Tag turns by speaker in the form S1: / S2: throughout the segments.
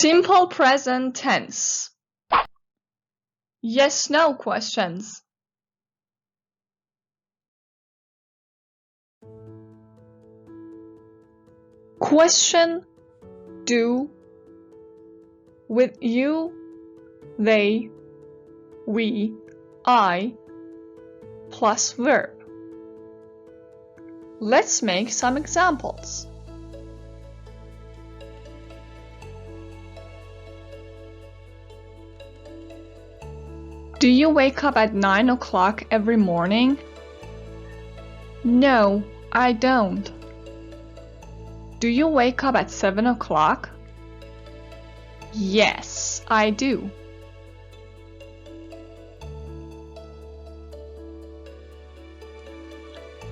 S1: Simple present tense. Yes/no questions. Question: do with you, they, we, I plus verb. Let's make some examples. Do you wake up at 9 o'clock every morning? No, I don't. Do you wake up at 7 o'clock? Yes, I do.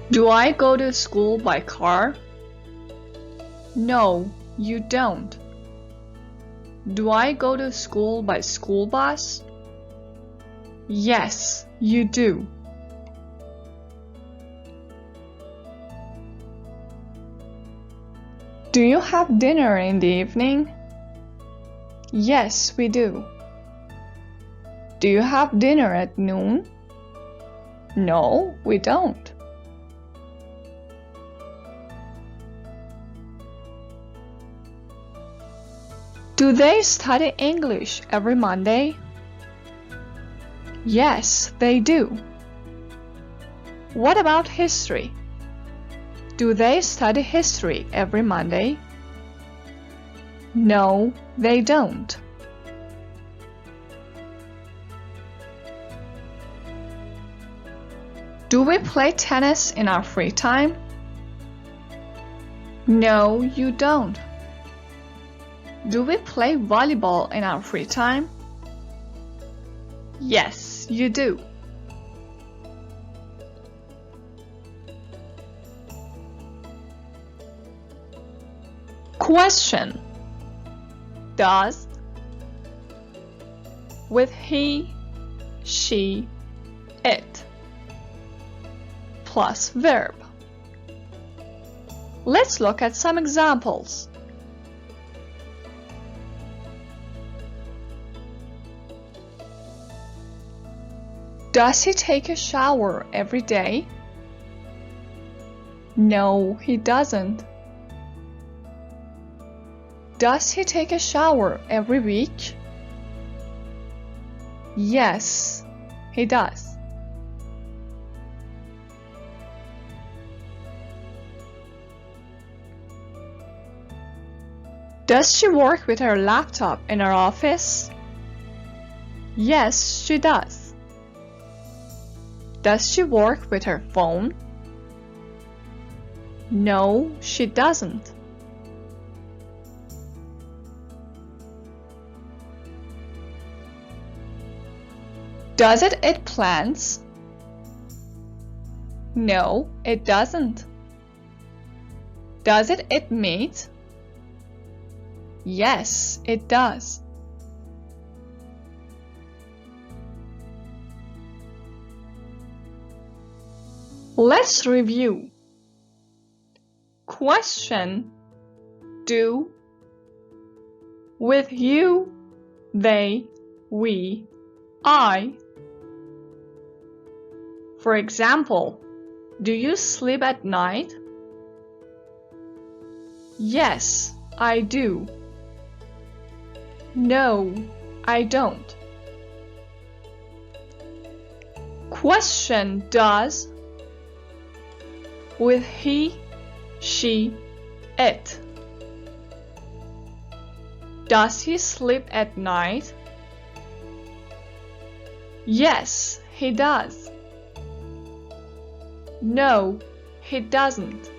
S1: Do I go to school by car? No, you don't. Do I go to school by school bus? Yes, you do. Do you have dinner in the evening? Yes, we do. Do you have dinner at noon? No, we don't. Do they study English every Monday? Yes, they do. What about history? Do they study history every Monday? No, they don't. Do we play tennis in our free time? No, you don't. Do we play volleyball in our free time? Yes, you do. Question: does with he, she, it plus verb. Let's look at some examples. Does he take a shower every day? No, he doesn't. Does he take a shower every week? Yes, he does. Does she work with her laptop in her office? Yes, she does. Does she work with her phone? No, she doesn't. Does it eat plants? No, it doesn't. Does it eat meat? Yes, it does. Let's review. Question: do with you, they, we, I. For example, do you sleep at night? Yes, I do. No, I don't. Question: does with he, she, it. Does he sleep at night? Yes, he does. No, he doesn't.